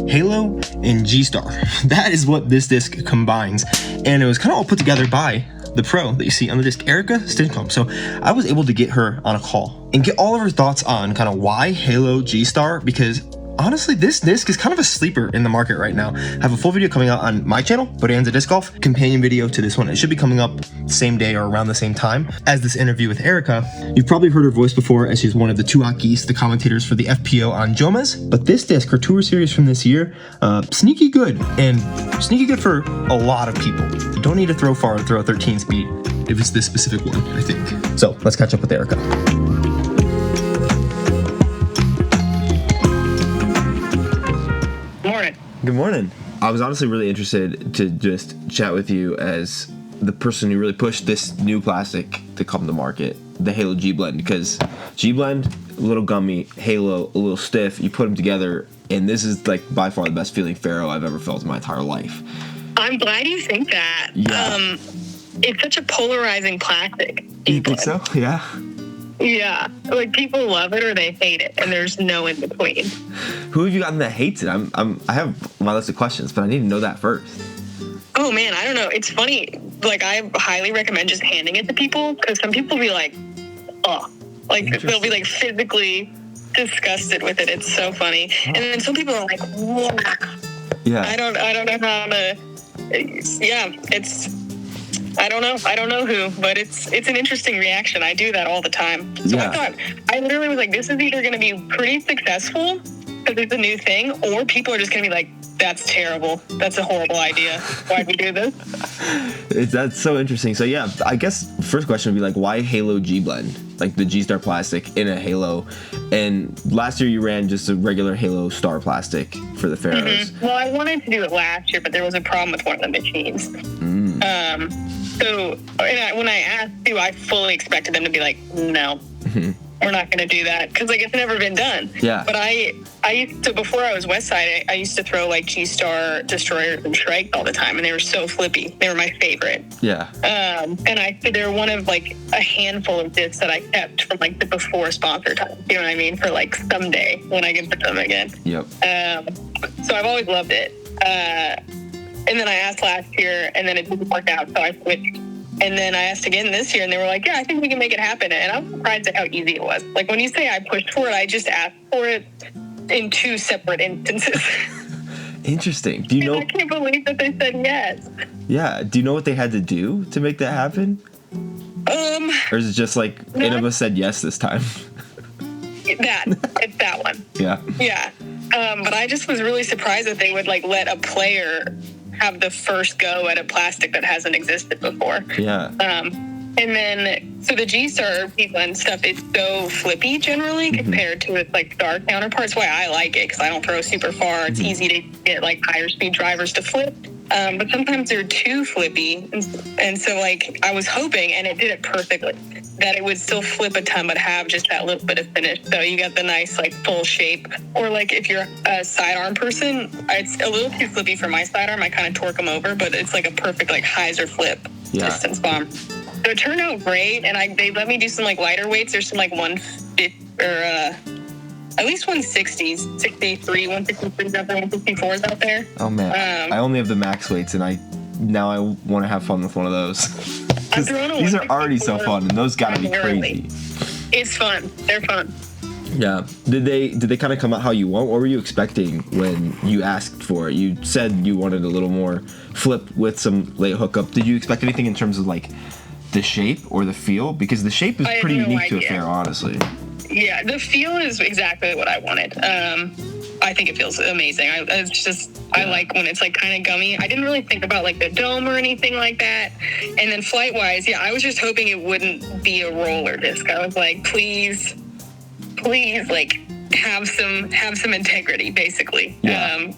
Halo and G-Star. That is what this disc combines, and it was kind of all put together by the pro that you see on the disc, Erika Stinchcomb. So I was able to get her on a call and get all of her thoughts on kind of why Halo G-Star, because honestly, this disc is kind of a sleeper in the market right now. I have a full video coming out on my channel, Bonanza Disc Golf, companion video to this one. It should be coming up same day or around the same time as this interview with Erika. You've probably heard her voice before, as she's one of the two Geese, the commentators for the FPO on Jomez. But this disc, her tour series from this year, sneaky good, and sneaky good for a lot of people. You don't need to throw far to throw a 13 speed if it's this specific one, I think. So let's catch up with Erika. Good morning. I was honestly really interested to just chat with you as the person who really pushed this new plastic to come to market, the Halo G Blend, because G Blend, a little gummy, Halo, a little stiff, you put them together, and this is like by far the best feeling Ferro I've ever felt in my entire life. I'm glad you think that. Yeah. It's such a polarizing plastic. You think so? Yeah. Yeah, like people love it or they hate it, and there's no in between. Who have you gotten that hates it? I have my list of questions, but I need to know that first. Oh man, I don't know. It's funny. Like I highly recommend just handing it to people, because some people be like, oh, like they'll be like physically disgusted with it. It's so funny. Oh. And then some people are like, wow. Yeah. I don't know how to. Yeah, it's. I don't know who, but it's an interesting reaction. I do that all the time. So yeah. I literally was like, this is either going to be pretty successful because it's a new thing, or people are just going to be like, that's terrible. That's a horrible idea. Why'd we do this? That's so interesting. So yeah, I guess first question would be like, why Halo G Blend? Like the G-Star plastic in a Halo. And last year you ran just a regular Halo Star plastic for the Ferros. Mm-hmm. Well, I wanted to do it last year, but there was a problem with one of the machines. So when I asked you, I fully expected them to be like, no, we're not going to do that, because like it's never been done. Yeah. But I used to, before I was Westside, I used to throw like G-Star Destroyers and Shrike all the time, and they were so flippy. They were my favorite. Yeah. And they're one of like a handful of discs that I kept from like the before sponsor time. You know what I mean? For like someday when I get to them again. Yep. So I've always loved it. And then I asked last year, and then it didn't work out, so I switched. And then I asked again this year, and they were like, yeah, I think we can make it happen. And I'm surprised at how easy it was. Like, when you say I pushed for it, I just asked for it in two separate instances. Interesting. Do you know? I can't believe that they said yes. Yeah. Do you know what they had to do to make that happen? Or is it just like, Innova said yes this time? It's that one. Yeah. Yeah. But I just was really surprised that they would like let a player have the first go at a plastic that hasn't existed before. Yeah. And then, so the G-Star Blend stuff, it's so flippy generally compared to its like Star counterparts. Why I like it, because I don't throw super far. It's easy to get like higher speed drivers to flip. But sometimes they're too flippy. And so like I was hoping, and it did it perfectly, that it would still flip a ton but have just that little bit of finish. So you got the nice like full shape. Or like if you're a sidearm person, it's a little too flippy for my sidearm. I kind of torque them over, but it's like a perfect like hyzer flip distance bomb. So it turned out great, and they let me do some like lighter weights. There's some like 150 or at least 160s, 63, 163s out there, 164s out there. Oh man, I only have the max weights, and I want to have fun with one of those. These are already so fun, and those gotta be crazy. It's fun. They're fun. Yeah. Did they kind of come out how you want? What were you expecting when you asked for it? You said you wanted a little more flip with some late hookup. Did you expect anything in terms of like the shape or the feel? Because the shape is pretty unique to a Ferro, honestly. Yeah, the feel is exactly what I wanted. I think it feels amazing. I like when it's like kind of gummy. I didn't really think about like the dome or anything like that. And then flight wise, I was just hoping it wouldn't be a roller disc. I was like, please, like have some integrity, basically. Yeah.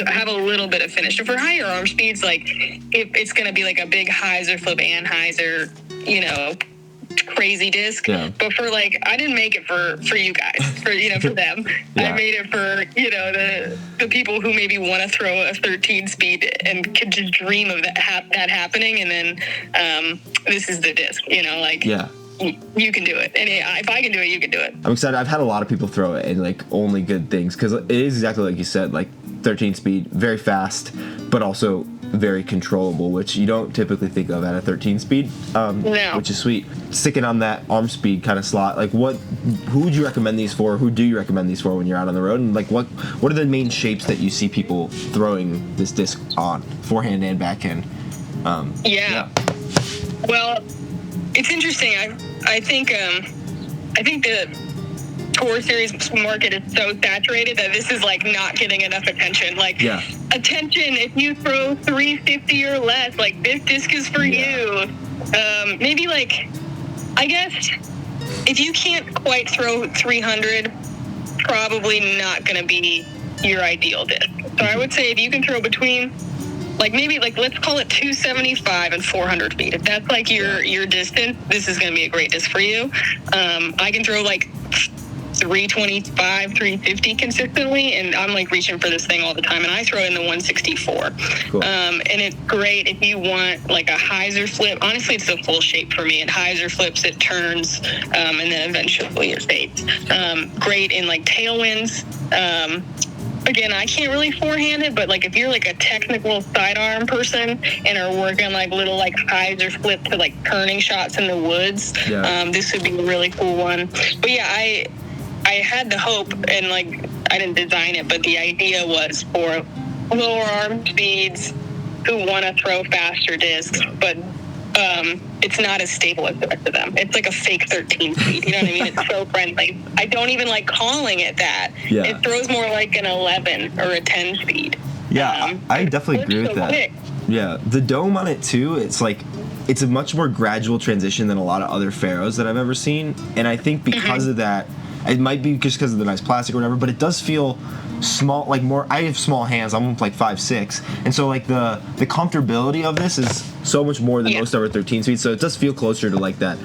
Have a little bit of finish. And for higher arm speeds, like if it's going to be like a big hyzer flip Anheuser, crazy disc. Yeah. But for like, I didn't make it for you guys, for them. Yeah. I made it for the people who maybe want to throw a 13 speed and could just dream of that happening, and then this is the disc. Yeah. You can do it, and if I can do it, you can do it. I'm excited. I've had a lot of people throw it and like only good things, because it is exactly like you said. Like 13 speed, very fast, but also very controllable, which you don't typically think of at a 13 speed, No. which is sweet. Sticking on that arm speed kind of slot, like who would you recommend these for? Who do you recommend these for when you're out on the road? And like what are the main shapes that you see people throwing this disc on, forehand and backhand? Yeah. Well, it's interesting. I think the Tour Series market is so saturated that this is like not getting enough attention. Like, attention, if you throw 350 or less, like this disc is for you. Maybe like, I guess if you can't quite throw 300, probably not going to be your ideal disc. So I would say if you can throw between, like maybe like let's call it 275 and 400 feet. If that's like your distance, this is going to be a great disc for you. I can throw like 325, 350 consistently, and I'm like reaching for this thing all the time, and I throw in the 164. Cool. And it's great if you want like a hyzer flip. Honestly, it's the full shape for me. It hyzer flips, it turns, and then eventually it fades. Great in like tailwinds. Again, I can't really forehand it, but like if you're like a technical sidearm person and are working like little like hyzer flip to like turning shots in the woods, this would be a really cool one. But yeah, I had the hope, and like I didn't design it, but the idea was for lower arm speeds who want to throw faster discs, but it's not as stable as the rest of them. It's like a fake 13 speed. You know what I mean? It's so friendly. I don't even like calling it that. Yeah. It throws more like an 11 or a 10 speed. Yeah, I definitely agree with that. Quick. Yeah, the dome on it too, it's like, it's a much more gradual transition than a lot of other Pharaohs that I've ever seen. And I think because of that, it might be just because of the nice plastic or whatever, but it does feel small, like more, I have small hands, I'm like 5'6", and so like the comfortability of this is so much more than most other 13 speeds, so it does feel closer to like that.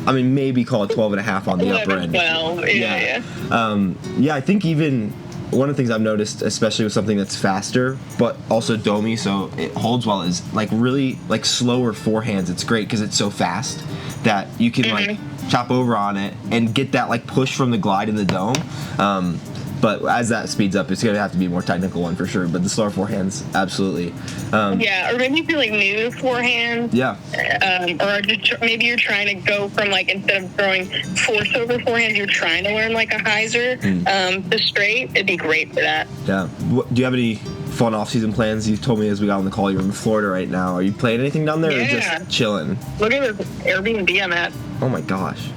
I mean, maybe call it 12 and a half on the upper end. 12, yeah. I think even one of the things I've noticed, especially with something that's faster but also domey, so it holds well, is like really like slower forehands. It's great because it's so fast that you can like chop over on it and get that like push from the glide in the dome. But as that speeds up, it's going to have to be a more technical one for sure. But the slower forehands, absolutely. Or maybe if you're like new to forehand. Yeah. Or just maybe you're trying to go from like, instead of throwing force over forehand, you're trying to learn like a hyzer to straight. It'd be great for that. Yeah. Do you have any fun off-season plans? You told me as we got on the call you're in Florida right now. Are you playing anything down there or just chilling? Look at this Airbnb I'm at. Oh my gosh.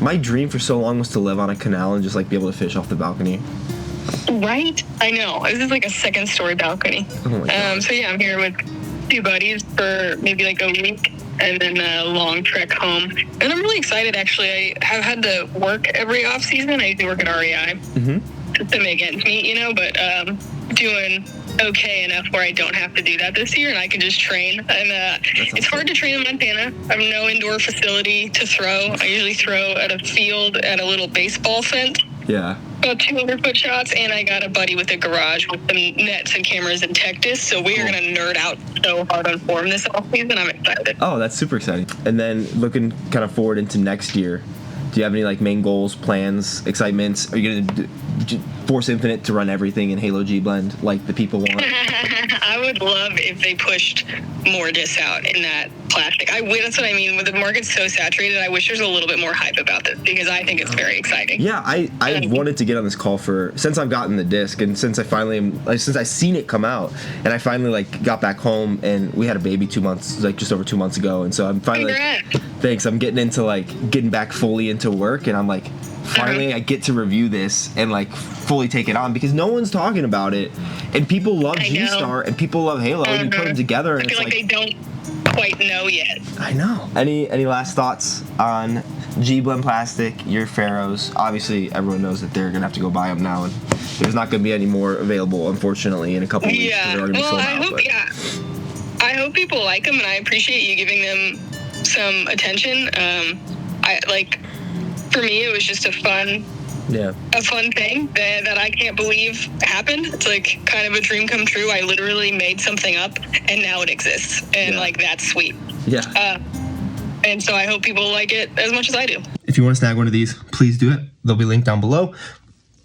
My dream for so long was to live on a canal and just like be able to fish off the balcony. Right? I know. This is like a second story balcony. Oh my gosh. So yeah, I'm here with two buddies for maybe like a week and then a long trek home. And I'm really excited actually. I have had to work every off season. I usually work at REI just to make ends meet, you know, but doing okay enough where I don't have to do that this year and I can just train. And it's hard to train in Montana. I have no indoor facility to throw. I usually throw at a field at a little baseball fence. Yeah. About 200-foot shots, and I got a buddy with a garage with some nets and cameras and tech discs, so we are going to nerd out so hard on form this offseason. I'm excited. Oh, that's super exciting. And then looking kind of forward into next year, do you have any like main goals, plans, excitements? Are you going to force Infinite to run everything in Halo G Blend like the people want? I would love if they pushed more discs out in that plastic. That's what I mean. With the market's so saturated, I wish there's a little bit more hype about this because I think it's very exciting. Yeah, I wanted to get on this call since I've gotten the disc and since I seen it come out and I finally like got back home and we had a baby 2 months, like just over 2 months ago, and so I'm finally thanks. I'm getting into like getting back fully into work and I'm like finally I get to review this and like fully take it on because no one's talking about it and people love G-Star and people love Halo and you put them together and I feel like they don't quite know yet. I know. Any last thoughts on G Blend plastic, your Pharaohs? Obviously everyone knows that they're gonna have to go buy them now and there's not gonna be any more available unfortunately in a couple weeks. Yeah. I hope people like them and I appreciate you giving them some attention. For me, it was just a fun thing that I can't believe happened. It's like kind of a dream come true. I literally made something up and now it exists. And like, that's sweet. Yeah. And so I hope people like it as much as I do. If you want to snag one of these, please do it. They'll be linked down below.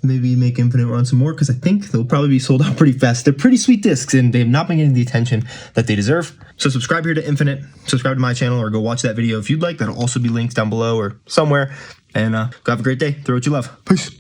maybe make Infinite run some more because I think they'll probably be sold out pretty fast. They're pretty sweet discs and they've not been getting the attention that they deserve. So subscribe here to Infinite, subscribe to my channel, or go watch that video if you'd like. That'll also be linked down below or somewhere. And go have a great day. Throw what you love. Peace.